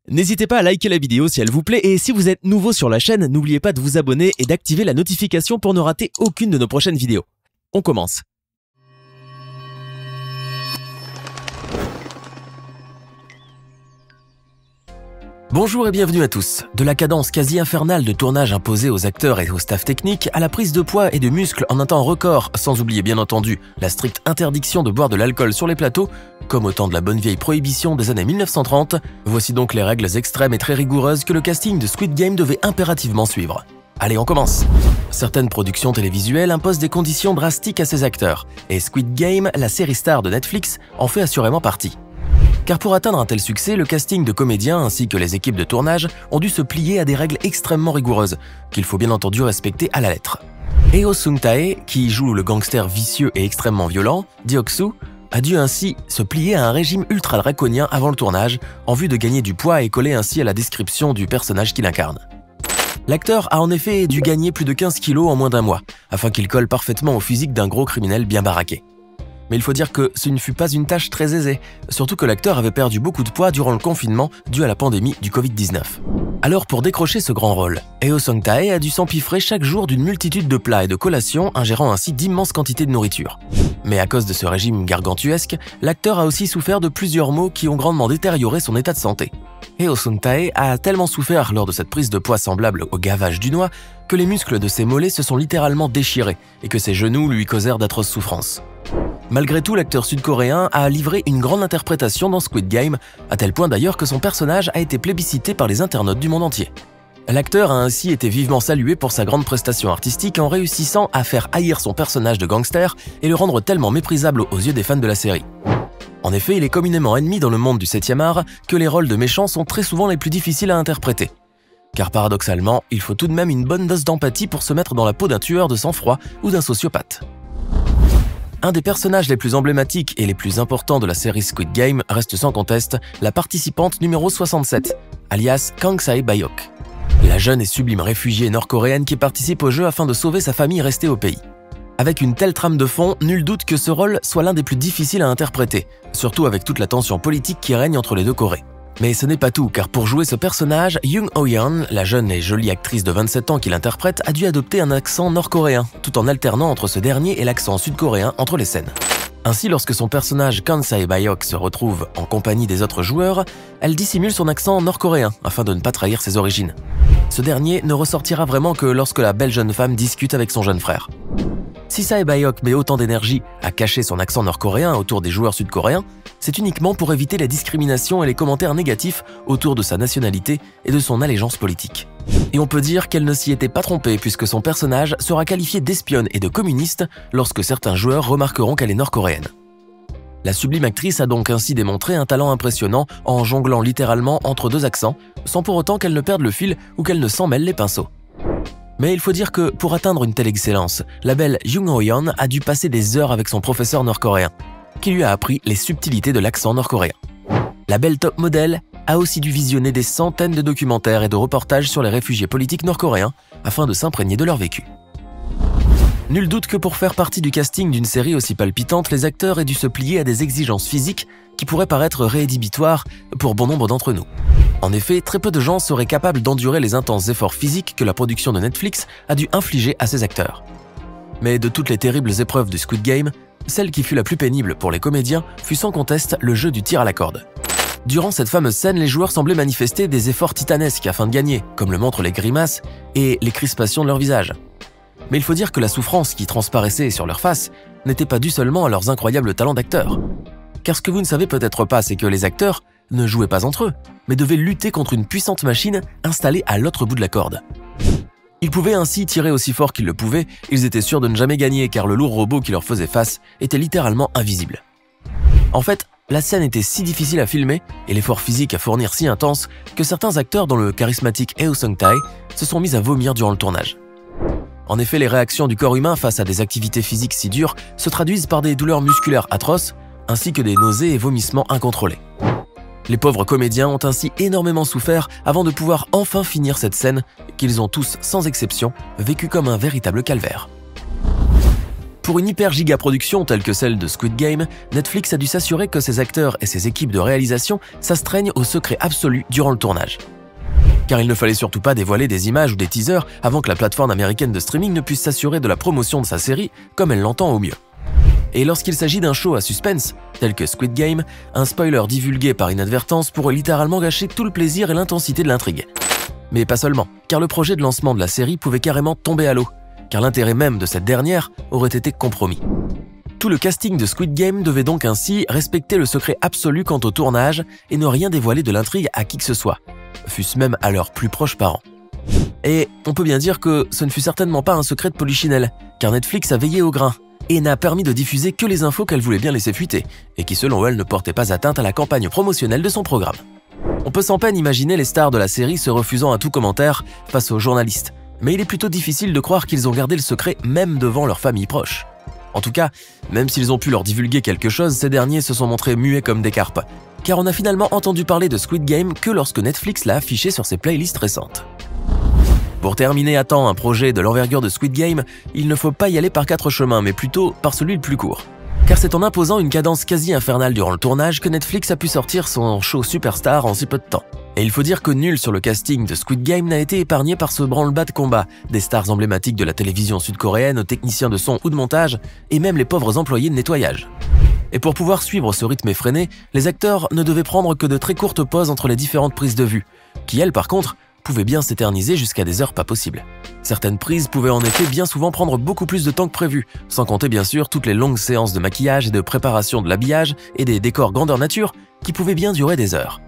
N'hésitez pas à liker la vidéo si elle vous plaît et si vous êtes nouveau sur la chaîne, n'oubliez pas de vous abonner et d'activer la notification pour ne rater aucune de nos prochaines vidéos. On commence. Bonjour et bienvenue à tous. De la cadence quasi infernale de tournage imposée aux acteurs et au staff technique, à la prise de poids et de muscles en un temps record, sans oublier bien entendu la stricte interdiction de boire de l'alcool sur les plateaux, comme au temps de la bonne vieille prohibition des années 1930, voici donc les règles extrêmes et très rigoureuses que le casting de Squid Game devait impérativement suivre. Allez, on commence. Certaines productions télévisuelles imposent des conditions drastiques à ses acteurs, et Squid Game, la série star de Netflix, en fait assurément partie. Car pour atteindre un tel succès, le casting de comédiens ainsi que les équipes de tournage ont dû se plier à des règles extrêmement rigoureuses, qu'il faut bien entendu respecter à la lettre. Eo Seung-tae, qui joue le gangster vicieux et extrêmement violent, Deok-soo, a dû ainsi se plier à un régime ultra draconien avant le tournage, en vue de gagner du poids et coller ainsi à la description du personnage qu'il incarne. L'acteur a en effet dû gagner plus de 15 kilos en moins d'un mois, afin qu'il colle parfaitement au physique d'un gros criminel bien baraqué. Mais il faut dire que ce ne fut pas une tâche très aisée, surtout que l'acteur avait perdu beaucoup de poids durant le confinement dû à la pandémie du Covid-19. Alors pour décrocher ce grand rôle, Eo Seung-tae a dû s'empiffrer chaque jour d'une multitude de plats et de collations, ingérant ainsi d'immenses quantités de nourriture. Mais à cause de ce régime gargantuesque, l'acteur a aussi souffert de plusieurs maux qui ont grandement détérioré son état de santé. Eo Seung-tae a tellement souffert lors de cette prise de poids semblable au gavage du noix que les muscles de ses mollets se sont littéralement déchirés et que ses genoux lui causèrent d'atroces souffrances. Malgré tout, l'acteur sud-coréen a livré une grande interprétation dans Squid Game, à tel point d'ailleurs que son personnage a été plébiscité par les internautes du monde entier. L'acteur a ainsi été vivement salué pour sa grande prestation artistique en réussissant à faire haïr son personnage de gangster et le rendre tellement méprisable aux yeux des fans de la série. En effet, il est communément admis dans le monde du 7e art que les rôles de méchants sont très souvent les plus difficiles à interpréter. Car paradoxalement, il faut tout de même une bonne dose d'empathie pour se mettre dans la peau d'un tueur de sang-froid ou d'un sociopathe. Un des personnages les plus emblématiques et les plus importants de la série Squid Game reste sans conteste la participante numéro 67, alias Kang Sae-bayok, la jeune et sublime réfugiée nord-coréenne qui participe au jeu afin de sauver sa famille restée au pays. Avec une telle trame de fond, nul doute que ce rôle soit l'un des plus difficiles à interpréter, surtout avec toute la tension politique qui règne entre les deux Corées. Mais ce n'est pas tout, car pour jouer ce personnage, Young Oh-yeon, la jeune et jolie actrice de 27 ans qui l'interprète, a dû adopter un accent nord-coréen, tout en alternant entre ce dernier et l'accent sud-coréen entre les scènes. Ainsi, lorsque son personnage Kang Sae-bayok se retrouve en compagnie des autres joueurs, elle dissimule son accent nord-coréen afin de ne pas trahir ses origines. Ce dernier ne ressortira vraiment que lorsque la belle jeune femme discute avec son jeune frère. Si Sae-bayok met autant d'énergie à cacher son accent nord-coréen autour des joueurs sud-coréens, c'est uniquement pour éviter la discrimination et les commentaires négatifs autour de sa nationalité et de son allégeance politique. Et on peut dire qu'elle ne s'y était pas trompée puisque son personnage sera qualifié d'espionne et de communiste lorsque certains joueurs remarqueront qu'elle est nord-coréenne. La sublime actrice a donc ainsi démontré un talent impressionnant en jonglant littéralement entre deux accents, sans pour autant qu'elle ne perde le fil ou qu'elle ne s'en mêle les pinceaux. Mais il faut dire que, pour atteindre une telle excellence, la belle Young Oh-yeon a dû passer des heures avec son professeur nord-coréen, qui lui a appris les subtilités de l'accent nord-coréen. La belle top modèle a aussi dû visionner des centaines de documentaires et de reportages sur les réfugiés politiques nord-coréens afin de s'imprégner de leur vécu. Nul doute que pour faire partie du casting d'une série aussi palpitante, les acteurs aient dû se plier à des exigences physiques qui pourraient paraître rédhibitoires pour bon nombre d'entre nous. En effet, très peu de gens seraient capables d'endurer les intenses efforts physiques que la production de Netflix a dû infliger à ses acteurs. Mais de toutes les terribles épreuves du Squid Game, celle qui fut la plus pénible pour les comédiens fut sans conteste le jeu du tir à la corde. Durant cette fameuse scène, les joueurs semblaient manifester des efforts titanesques afin de gagner, comme le montrent les grimaces et les crispations de leur visage. Mais il faut dire que la souffrance qui transparaissait sur leur face n'était pas due seulement à leurs incroyables talents d'acteurs. Car ce que vous ne savez peut-être pas, c'est que les acteurs ne jouaient pas entre eux, mais devaient lutter contre une puissante machine installée à l'autre bout de la corde. Ils pouvaient ainsi tirer aussi fort qu'ils le pouvaient, ils étaient sûrs de ne jamais gagner car le lourd robot qui leur faisait face était littéralement invisible. En fait, la scène était si difficile à filmer et l'effort physique à fournir si intense que certains acteurs dont le charismatique Eo Seung-tae se sont mis à vomir durant le tournage. En effet, les réactions du corps humain face à des activités physiques si dures se traduisent par des douleurs musculaires atroces ainsi que des nausées et vomissements incontrôlés. Les pauvres comédiens ont ainsi énormément souffert avant de pouvoir enfin finir cette scène qu'ils ont tous, sans exception, vécu comme un véritable calvaire. Pour une hyper-giga production telle que celle de Squid Game, Netflix a dû s'assurer que ses acteurs et ses équipes de réalisation s'astreignent au secret absolu durant le tournage. Car il ne fallait surtout pas dévoiler des images ou des teasers avant que la plateforme américaine de streaming ne puisse s'assurer de la promotion de sa série comme elle l'entend au mieux. Et lorsqu'il s'agit d'un show à suspense, tel que Squid Game, un spoiler divulgué par inadvertance pourrait littéralement gâcher tout le plaisir et l'intensité de l'intrigue. Mais pas seulement, car le projet de lancement de la série pouvait carrément tomber à l'eau, car l'intérêt même de cette dernière aurait été compromis. Tout le casting de Squid Game devait donc ainsi respecter le secret absolu quant au tournage et ne rien dévoiler de l'intrigue à qui que ce soit, fût-ce même à leurs plus proches parents. Et on peut bien dire que ce ne fut certainement pas un secret de polichinelle, car Netflix a veillé au grain et n'a permis de diffuser que les infos qu'elle voulait bien laisser fuiter, et qui selon elle ne portaient pas atteinte à la campagne promotionnelle de son programme. On peut sans peine imaginer les stars de la série se refusant à tout commentaire face aux journalistes, mais il est plutôt difficile de croire qu'ils ont gardé le secret même devant leurs familles proches. En tout cas, même s'ils ont pu leur divulguer quelque chose, ces derniers se sont montrés muets comme des carpes, car on a finalement entendu parler de Squid Game que lorsque Netflix l'a affiché sur ses playlists récentes. Pour terminer à temps un projet de l'envergure de Squid Game, il ne faut pas y aller par 4 chemins, mais plutôt par celui le plus court. Car c'est en imposant une cadence quasi infernale durant le tournage que Netflix a pu sortir son show Superstar en si peu de temps. Et il faut dire que nul sur le casting de Squid Game n'a été épargné par ce branle-bas de combat, des stars emblématiques de la télévision sud-coréenne aux techniciens de son ou de montage, et même les pauvres employés de nettoyage. Et pour pouvoir suivre ce rythme effréné, les acteurs ne devaient prendre que de très courtes pauses entre les différentes prises de vue, qui elles par contre, pouvaient bien s'éterniser jusqu'à des heures pas possibles. Certaines prises pouvaient en effet bien souvent prendre beaucoup plus de temps que prévu, sans compter bien sûr toutes les longues séances de maquillage et de préparation de l'habillage et des décors grandeur nature qui pouvaient bien durer des heures.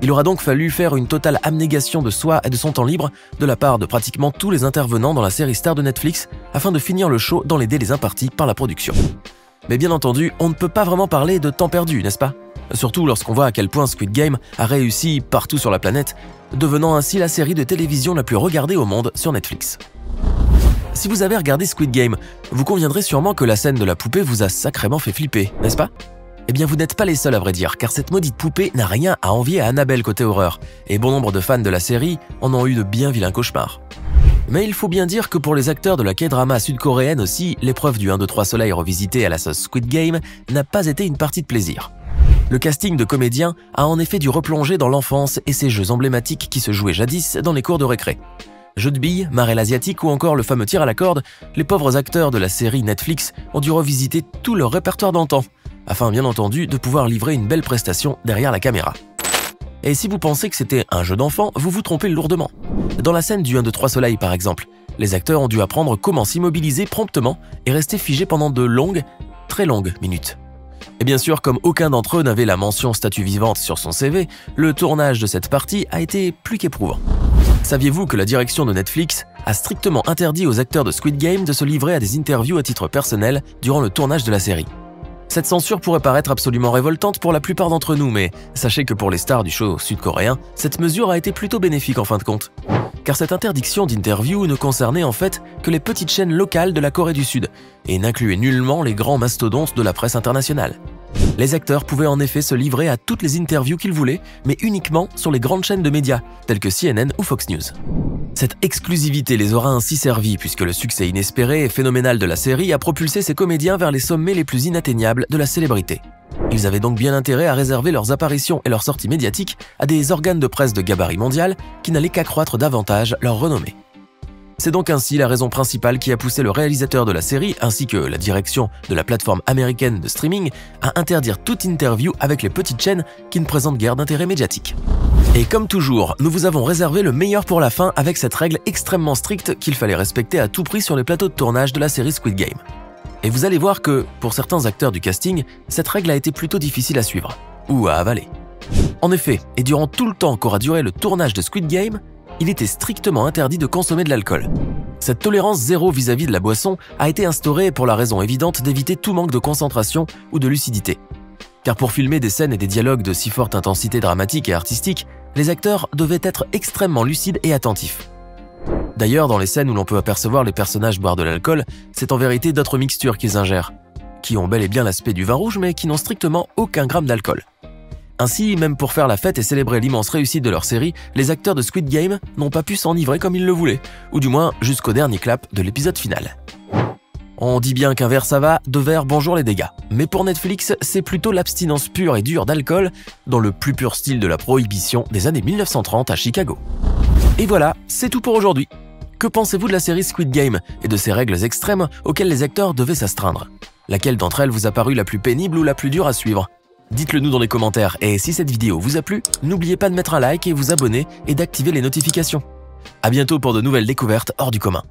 Il aura donc fallu faire une totale abnégation de soi et de son temps libre de la part de pratiquement tous les intervenants dans la série star de Netflix afin de finir le show dans les délais impartis par la production. Mais bien entendu, on ne peut pas vraiment parler de temps perdu, n'est-ce pas? Surtout lorsqu'on voit à quel point Squid Game a réussi partout sur la planète, devenant ainsi la série de télévision la plus regardée au monde sur Netflix. Si vous avez regardé Squid Game, vous conviendrez sûrement que la scène de la poupée vous a sacrément fait flipper, n'est-ce pas? Eh bien vous n'êtes pas les seuls à vrai dire, car cette maudite poupée n'a rien à envier à Annabelle côté horreur, et bon nombre de fans de la série en ont eu de bien vilains cauchemars. Mais il faut bien dire que pour les acteurs de la K-drama sud-coréenne aussi, l'épreuve du 1, 2, 3 Soleil revisité à la sauce Squid Game n'a pas été une partie de plaisir. Le casting de comédiens a en effet dû replonger dans l'enfance et ces jeux emblématiques qui se jouaient jadis dans les cours de récré. Jeux de billes, marelle asiatique ou encore le fameux tir à la corde, les pauvres acteurs de la série Netflix ont dû revisiter tout leur répertoire d'antan, afin bien entendu de pouvoir livrer une belle prestation derrière la caméra. Et si vous pensez que c'était un jeu d'enfant, vous vous trompez lourdement. Dans la scène du 1, 2, 3 Soleil par exemple, les acteurs ont dû apprendre comment s'immobiliser promptement et rester figés pendant de longues, très longues minutes. Et bien sûr, comme aucun d'entre eux n'avait la mention statue vivante sur son CV, le tournage de cette partie a été plus qu'éprouvant. Saviez-vous que la direction de Netflix a strictement interdit aux acteurs de Squid Game de se livrer à des interviews à titre personnel durant le tournage de la série? Cette censure pourrait paraître absolument révoltante pour la plupart d'entre nous, mais sachez que pour les stars du show sud-coréen, cette mesure a été plutôt bénéfique en fin de compte. Car cette interdiction d'interview ne concernait en fait que les petites chaînes locales de la Corée du Sud et n'incluait nullement les grands mastodontes de la presse internationale. Les acteurs pouvaient en effet se livrer à toutes les interviews qu'ils voulaient, mais uniquement sur les grandes chaînes de médias, telles que CNN ou Fox News. Cette exclusivité les aura ainsi servis puisque le succès inespéré et phénoménal de la série a propulsé ces comédiens vers les sommets les plus inatteignables de la célébrité. Ils avaient donc bien intérêt à réserver leurs apparitions et leurs sorties médiatiques à des organes de presse de gabarit mondial qui n'allaient qu'accroître davantage leur renommée. C'est donc ainsi la raison principale qui a poussé le réalisateur de la série ainsi que la direction de la plateforme américaine de streaming à interdire toute interview avec les petites chaînes qui ne présentent guère d'intérêt médiatique. Et comme toujours, nous vous avons réservé le meilleur pour la fin avec cette règle extrêmement stricte qu'il fallait respecter à tout prix sur les plateaux de tournage de la série Squid Game. Et vous allez voir que, pour certains acteurs du casting, cette règle a été plutôt difficile à suivre, ou à avaler. En effet, et durant tout le temps qu'aura duré le tournage de Squid Game, il était strictement interdit de consommer de l'alcool. Cette tolérance zéro vis-à-vis de la boisson a été instaurée pour la raison évidente d'éviter tout manque de concentration ou de lucidité. Car pour filmer des scènes et des dialogues de si forte intensité dramatique et artistique, les acteurs devaient être extrêmement lucides et attentifs. D'ailleurs, dans les scènes où l'on peut apercevoir les personnages boire de l'alcool, c'est en vérité d'autres mixtures qu'ils ingèrent, qui ont bel et bien l'aspect du vin rouge mais qui n'ont strictement aucun gramme d'alcool. Ainsi, même pour faire la fête et célébrer l'immense réussite de leur série, les acteurs de Squid Game n'ont pas pu s'enivrer comme ils le voulaient, ou du moins jusqu'au dernier clap de l'épisode final. On dit bien qu'un verre ça va, 2 verres bonjour les dégâts. Mais pour Netflix, c'est plutôt l'abstinence pure et dure d'alcool, dans le plus pur style de la prohibition des années 1930 à Chicago. Et voilà, c'est tout pour aujourd'hui. Que pensez-vous de la série Squid Game et de ses règles extrêmes auxquelles les acteurs devaient s'astreindre? Laquelle d'entre elles vous a paru la plus pénible ou la plus dure à suivre? Dites-le nous dans les commentaires, et si cette vidéo vous a plu, n'oubliez pas de mettre un like et vous abonner et d'activer les notifications. À bientôt pour de nouvelles découvertes hors du commun.